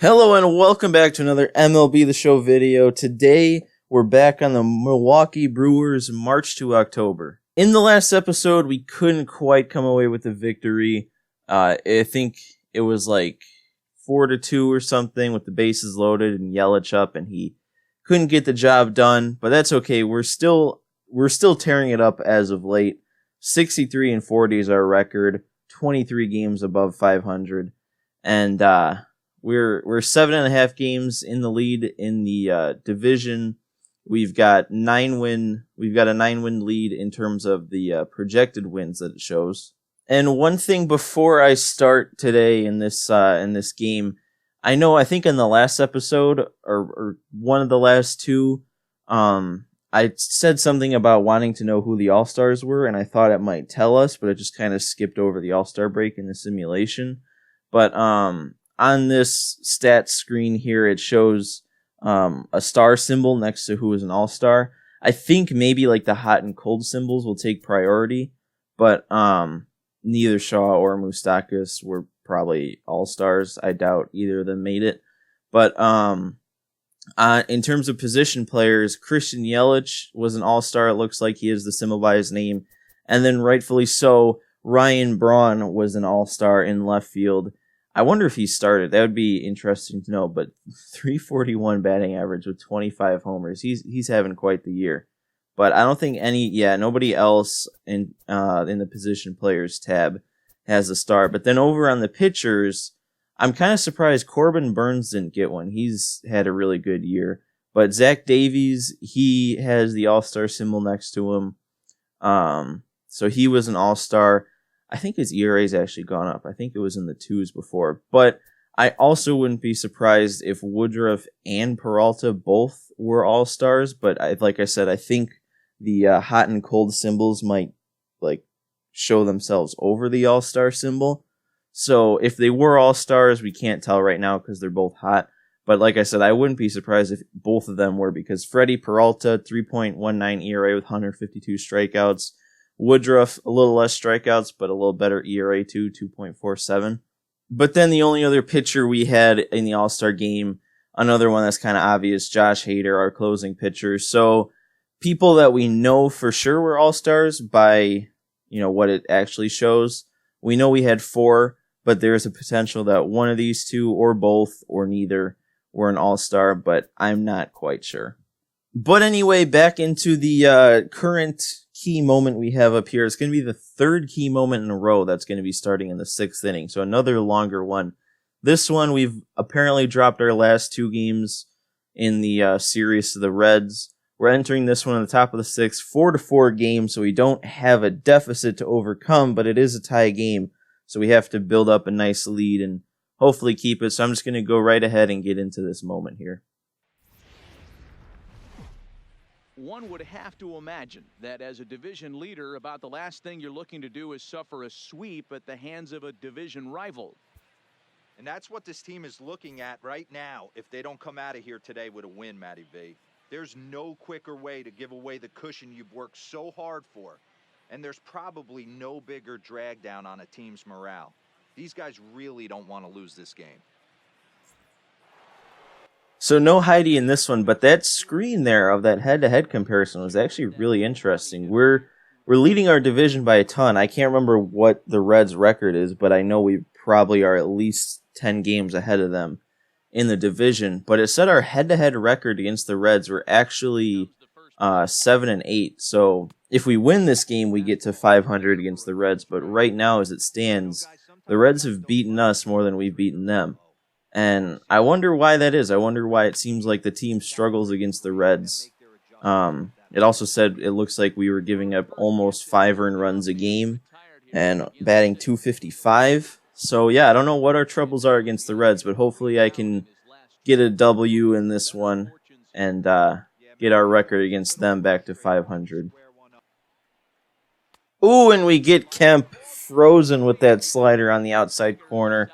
Hello and welcome back to another MLB The Show video. Today we're back on the Milwaukee Brewers March to October. In the last episode we couldn't quite come away with the victory. I think it was like 4-2 or something with the bases loaded and Yelich up, and he couldn't get the job done, but that's okay. We're still tearing it up as of late. 63-40 is our record, 23 games above 500, and we're 7.5 games in the lead in the division. We've got a 9-win lead in terms of the projected wins that it shows. And one thing before I start today in this game, I think in the last episode or one of the last two, I said something about wanting to know who the All-Stars were, and I thought it might tell us, but it just kind of skipped over the All-Star break in the simulation. But on this stats screen here, it shows a star symbol next to who is an all-star. I think maybe like the hot and cold symbols will take priority, but neither Shaw or Moustakas were probably all-stars. I doubt either of them made it. But in terms of position players, Christian Yelich was an all-star. It looks like he is the symbol by his name. And then rightfully so, Ryan Braun was an all-star in left field. I wonder if he started. That would be interesting to know. But 341 batting average with 25 homers. He's having quite the year. But I don't think nobody else in the position players tab has a star. But then over on the pitchers, I'm kind of surprised Corbin Burns didn't get one. He's had a really good year. But Zach Davies, he has the all-star symbol next to him. So he was an all-star. I think his ERA's actually gone up. I think it was in the 2s before. But I also wouldn't be surprised if Woodruff and Peralta both were all-stars. But like I said, I think the hot and cold symbols might show themselves over the all-star symbol. So if they were all-stars, we can't tell right now because they're both hot. But like I said, I wouldn't be surprised if both of them were, because Freddie Peralta, 3.19 ERA with 152 strikeouts. Woodruff, a little less strikeouts, but a little better ERA too, 2.47. But then the only other pitcher we had in the All-Star game, another one that's kind of obvious, Josh Hader, our closing pitcher. So people that we know for sure were All-Stars by, what it actually shows. We know we had 4, but there's a potential that one of these two or both or neither were an All-Star, but I'm not quite sure. But anyway, back into the current key moment we have up here. It's going to be the third key moment in a row that's going to be starting in the 6th inning. So another longer one. This one, we've apparently dropped our last 2 games in the series to the Reds. We're entering this one at the top of the 6th, 4-4 game, so we don't have a deficit to overcome, but it is a tie game. So we have to build up a nice lead and hopefully keep it. So I'm just going to go right ahead and get into this moment here. One would have to imagine that as a division leader, about the last thing you're looking to do is suffer a sweep at the hands of a division rival. And that's what this team is looking at right now if they don't come out of here today with a win, Matty V. There's no quicker way to give away the cushion you've worked so hard for. And there's probably no bigger drag down on a team's morale. These guys really don't want to lose this game. So no Heidi in this one, but that screen there of that head-to-head comparison was actually really interesting. We're leading our division by a ton. I can't remember what the Reds' record is, but I know we probably are at least 10 games ahead of them in the division. But it said our head-to-head record against the Reds were actually 7-8. So if we win this game, we get to 500 against the Reds. But right now, as it stands, the Reds have beaten us more than we've beaten them. And I wonder why that is. I wonder why it seems like the team struggles against the Reds. It also said it looks like we were giving up almost 5 earned runs a game and batting .255. So, yeah, I don't know what our troubles are against the Reds, but hopefully I can get a W in this one and get our record against them back to 500. Ooh, and we get Kemp frozen with that slider on the outside corner.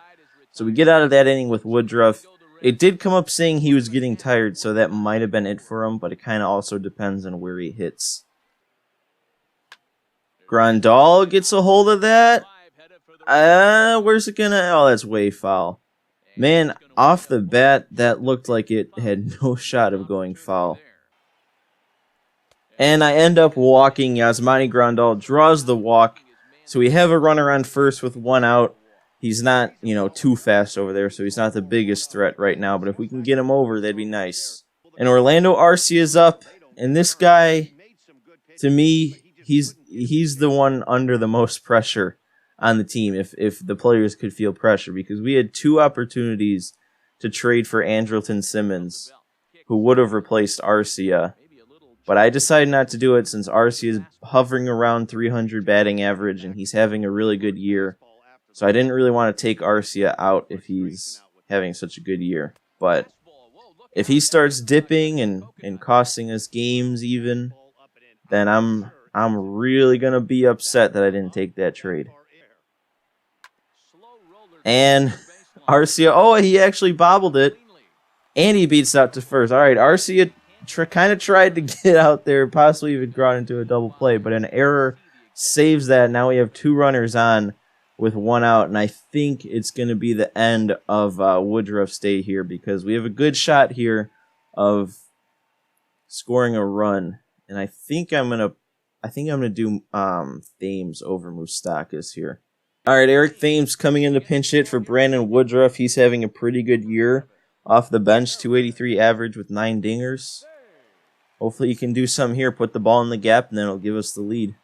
So we get out of that inning with Woodruff. It did come up saying he was getting tired, so that might have been it for him, but it kind of also depends on where he hits. Grandal gets a hold of that. Where's it gonna... Oh, that's way foul. Man, off the bat, that looked like it had no shot of going foul. And I end up walking. Yasmani Grandal draws the walk. So we have a runner on first with 1 out. He's not, too fast over there, so he's not the biggest threat right now. But if we can get him over, that'd be nice. And Orlando Arcia is up. And this guy, to me, he's the one under the most pressure on the team, if the players could feel pressure, because we had 2 opportunities to trade for Andrelton Simmons, who would have replaced Arcia, but I decided not to do it since Arcia is hovering around 300 batting average and he's having a really good year, so I didn't really want to take Arcia out if he's having such a good year. But if he starts dipping and costing us games even, then I'm really gonna be upset that I didn't take that trade. And Arcia, he actually bobbled it. And he beats out to first. All right, Arcia kind of tried to get out there, possibly even got into a double play, but an error saves that. Now we have 2 runners on with 1 out, and I think it's going to be the end of Woodruff's day here because we have a good shot here of scoring a run, and I think I'm gonna do Thames over Moustakas here. All right, Eric Thames coming in to pinch hit for Brandon Woodruff. He's having a pretty good year off the bench, 283 average with 9 dingers. Hopefully he can do something here, put the ball in the gap, and then it'll give us the lead.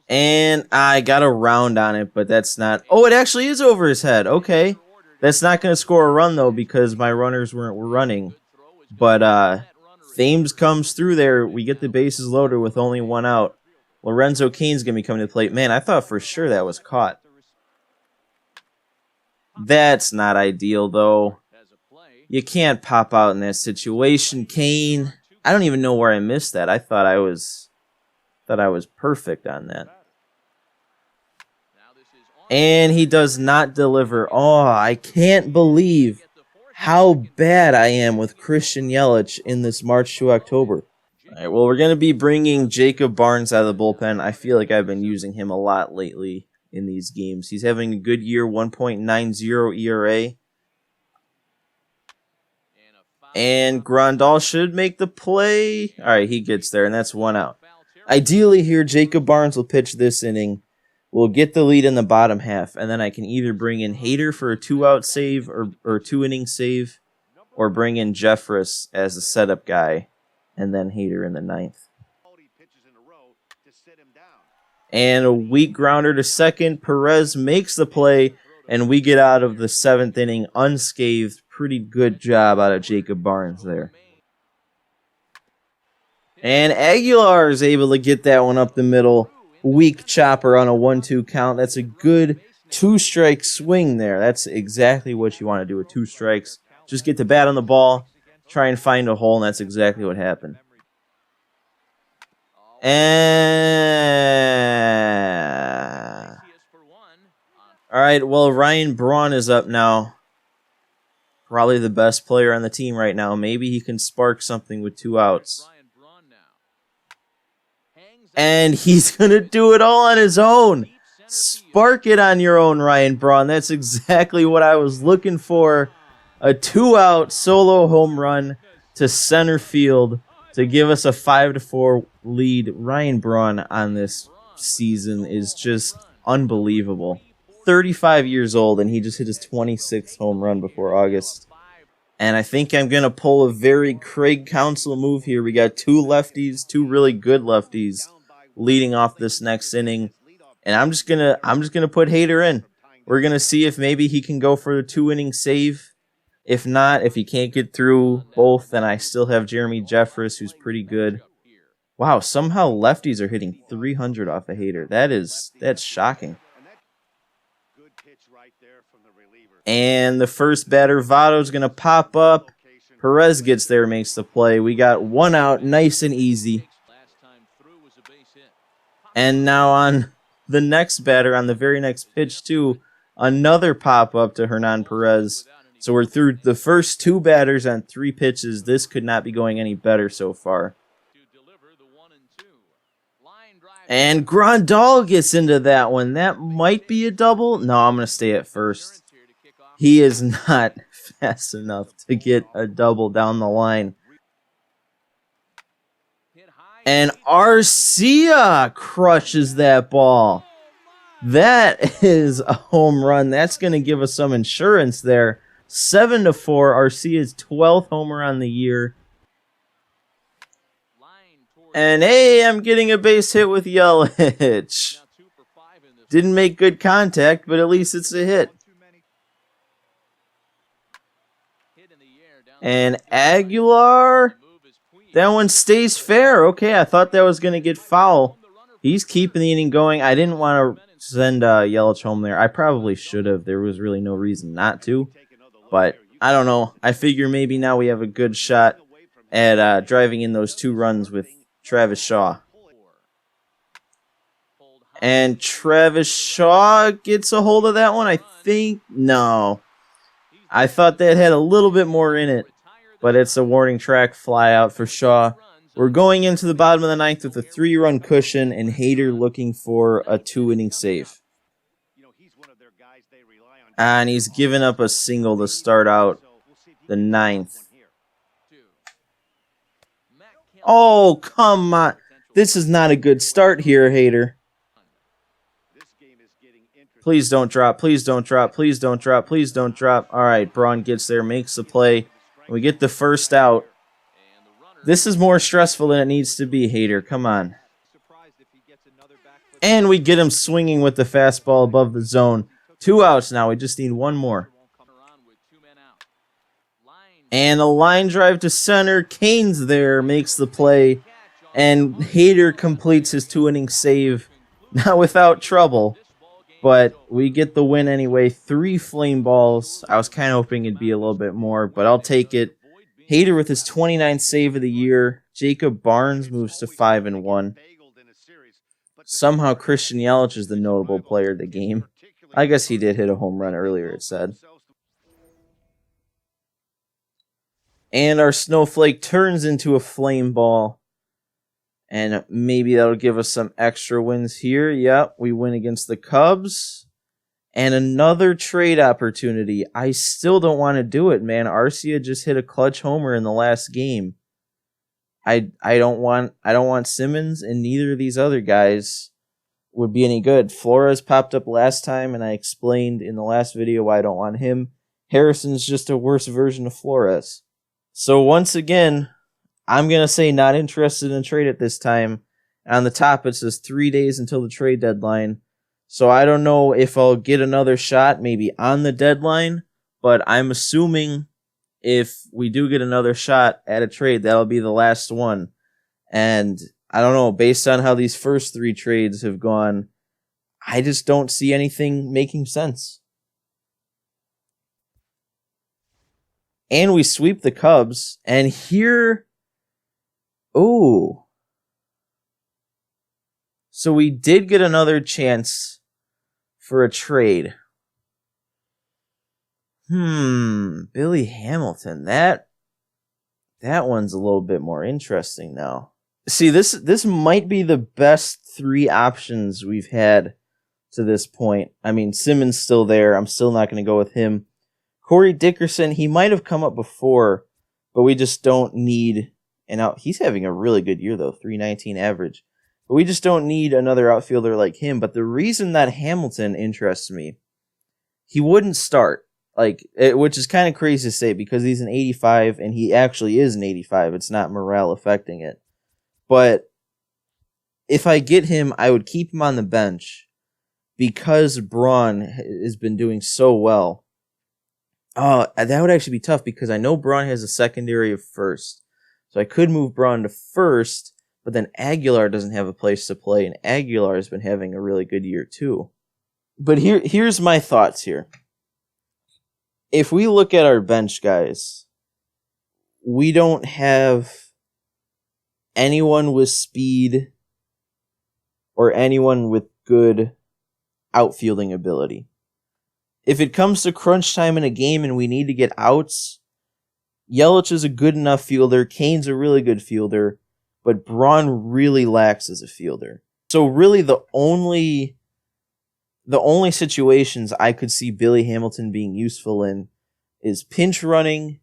And I got a round on it, but that's not... Oh, it actually is over his head. Okay. That's not going to score a run, though, because my runners were running. But Thames comes through there. We get the bases loaded with only 1 out. Lorenzo Cain's going to be coming to the plate. Man, I thought for sure that was caught. That's not ideal, though. You can't pop out in that situation, Cain. I don't even know where I missed that. I thought I was perfect on that. And he does not deliver. Oh, I can't believe how bad I am with Christian Yelich in this March to October. All right, well, we're going to be bringing Jacob Barnes out of the bullpen. I feel like I've been using him a lot lately in these games. He's having a good year, 1.90 ERA. And Grandal should make the play. All right, he gets there, and that's 1 out. Ideally here, Jacob Barnes will pitch this inning. We'll get the lead in the bottom half, and then I can either bring in Hader for a 2-out save or 2-inning save, or bring in Jeffress as the setup guy, and then Hader in the 9th. And a weak grounder to second. Perez makes the play, and we get out of the 7th inning unscathed. Pretty good job out of Jacob Barnes there. And Aguilar is able to get that one up the middle. Weak chopper on a 1-2 count. That's a good 2-strike swing there. That's exactly what you want to do with 2 strikes. Just get the bat on the ball, try and find a hole, and that's exactly what happened. And... all right, well, Ryan Braun is up now. Probably the best player on the team right now. Maybe he can spark something with 2 outs. And he's going to do it all on his own. Spark it on your own, Ryan Braun. That's exactly what I was looking for. A 2-out solo home run to center field to give us a 5-4 lead. Ryan Braun on this season is just unbelievable. 35 years old, and he just hit his 26th home run before August. And I think I'm going to pull a very Craig Counsell move here. We got 2 lefties, 2 really good lefties leading off this next inning. And I'm just gonna put Hader in. We're gonna see if maybe he can go for a 2-inning save. If not, if he can't get through both, then I still have Jeremy Jeffress, who's pretty good. Wow, somehow lefties are hitting 300 off of Hader. That's shocking. And the first batter, Votto's gonna pop up. Perez gets there, makes the play. We got 1 out, nice and easy. And now on the next batter, on the very next pitch too, another pop-up to Hernan Perez. So we're through the first 2 batters on 3 pitches. This could not be going any better so far. And Grandal gets into that one. That might be a double. No, I'm going to stay at first. He is not fast enough to get a double down the line. And Arcia crushes that ball. That is a home run. That's going to give us some insurance there. 7-4. Arcia's 12th homer on the year. And hey, I'm getting a base hit with Yelich. Didn't make good contact, but at least it's a hit. And Aguilar, that one stays fair. Okay, I thought that was going to get foul. He's keeping the inning going. I didn't want to send Yelich home there. I probably should have. There was really no reason not to. But I don't know. I figure maybe now we have a good shot at driving in those 2 runs with Travis Shaw. And Travis Shaw gets a hold of that one, I think. No. I thought that had a little bit more in it. But it's a warning track fly out for Shaw. We're going into the bottom of the 9th with a 3-run cushion and Hader looking for a 2-inning save. And he's given up a single to start out the 9th. Oh, come on. This is not a good start here, Hader. Please don't drop. Please don't drop. Please don't drop. Please don't drop. All right, Braun gets there, makes the play. We get the first out. This is more stressful than it needs to be, Hader. Come on. And we get him swinging with the fastball above the zone. 2 outs now. We just need 1 more. And a line drive to center. Kane's there, makes the play. And Hader completes his 2-inning save. Not without trouble. But we get the win anyway. 3 flame balls. I was kind of hoping it'd be a little bit more, but I'll take it. Hader with his 29th save of the year. Jacob Barnes moves to 5-1. Somehow Christian Yelich is the notable player of the game. I guess he did hit a home run earlier, it said. And our snowflake turns into a flame ball. And maybe that'll give us some extra wins here. Yep, we win against the Cubs. And another trade opportunity. I still don't want to do it, man. Arcia just hit a clutch homer in the last game. I don't want Simmons, and neither of these other guys would be any good. Flores popped up last time, and I explained in the last video why I don't want him. Harrison's just a worse version of Flores. So once again, I'm going to say not interested in a trade at this time. On the top, it says 3 days until the trade deadline. So I don't know if I'll get another shot maybe on the deadline, but I'm assuming if we do get another shot at a trade, that'll be the last one. And I don't know, based on how these first 3 trades have gone, I just don't see anything making sense. And we sweep the Cubs, and here... Ooh. So we did get another chance for a trade. Billy Hamilton. That one's a little bit more interesting now. See, this might be the best 3 options we've had to this point. I mean, Simmons still there. I'm still not going to go with him. Corey Dickerson, he might have come up before, but we just don't need an out. He's having a really good year, though, 319 average. But we just don't need another outfielder like him. But the reason that Hamilton interests me, he wouldn't start, which is kind of crazy to say because he's an 85, and he actually is an 85. It's not morale affecting it. But if I get him, I would keep him on the bench because Braun has been doing so well. Oh, that would actually be tough because I know Braun has a secondary of first. So I could move Braun to first, but then Aguilar doesn't have a place to play, and Aguilar has been having a really good year too. But here's my thoughts here. If we look at our bench guys, we don't have anyone with speed or anyone with good outfielding ability. If it comes to crunch time in a game and we need to get outs, Yelich is a good enough fielder. Kane's a really good fielder, but Braun really lacks as a fielder. So really the only the only situations I could see Billy Hamilton being useful in is pinch running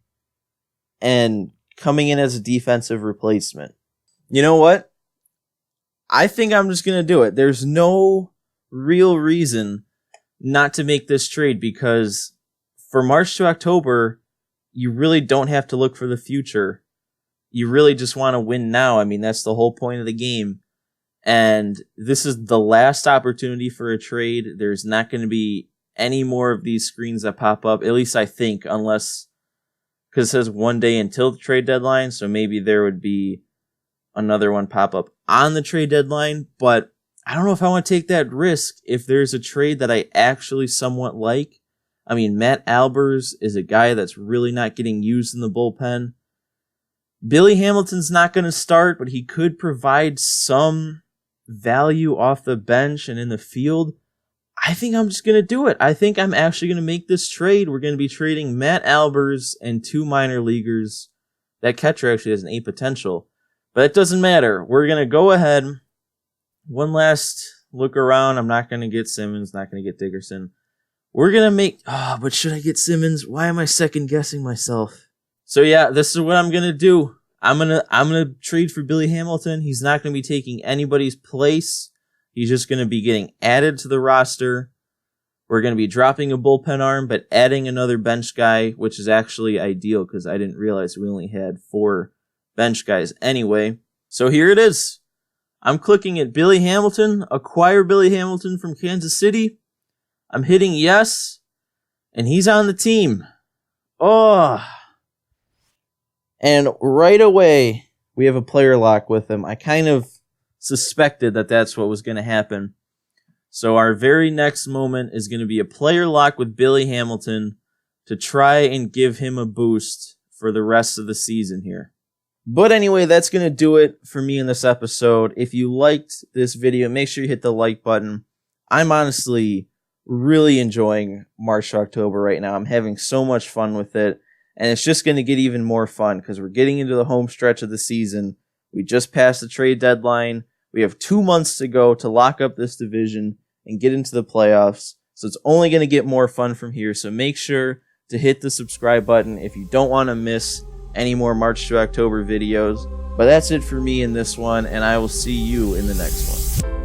and coming in as a defensive replacement. You know what? I think I'm just going to do it. There's no real reason not to make this trade, because for March to October, you really don't have to look for the future. You really just want to win now. I mean, that's the whole point of the game. And this is the last opportunity for a trade. There's not going to be any more of these screens that pop up, at least I think, unless, because it says 1 day until the trade deadline, so maybe there would be another one pop up on the trade deadline, but I don't know if I want to take that risk if there's a trade that I actually somewhat like. I mean, Matt Albers is a guy that's really not getting used in the bullpen. Billy Hamilton's not going to start, but he could provide some value off the bench and in the field. I think I'm just going to do it. I think I'm actually going to make this trade. We're going to be trading Matt Albers and 2 minor leaguers. That catcher actually has an A potential, but it doesn't matter. We're going to go ahead. One last look around. I'm not going to get Simmons, not going to get Dickerson. We're going to make... but should I get Simmons? Why am I second guessing myself? So yeah, this is what I'm going to do. I'm going to trade for Billy Hamilton. He's not going to be taking anybody's place. He's just going to be getting added to the roster. We're going to be dropping a bullpen arm, but adding another bench guy, which is actually ideal because I didn't realize we only had 4 bench guys anyway. So here it is. I'm clicking at Billy Hamilton, acquire Billy Hamilton from Kansas City. I'm hitting yes, and he's on the team. Oh. And right away, we have a player lock with him. I kind of suspected that that's what was going to happen. So our very next moment is going to be a player lock with Billy Hamilton to try and give him a boost for the rest of the season here. But anyway, that's going to do it for me in this episode. If you liked this video, make sure you hit the like button. I'm honestly really enjoying March to October right now. I'm having so much fun with it. And it's just going to get even more fun because we're getting into the home stretch of the season. We just passed the trade deadline. We have 2 months to go to lock up this division and get into the playoffs. So it's only going to get more fun from here. So make sure to hit the subscribe button if you don't want to miss any more March to October videos. But that's it for me in this one, and I will see you in the next one.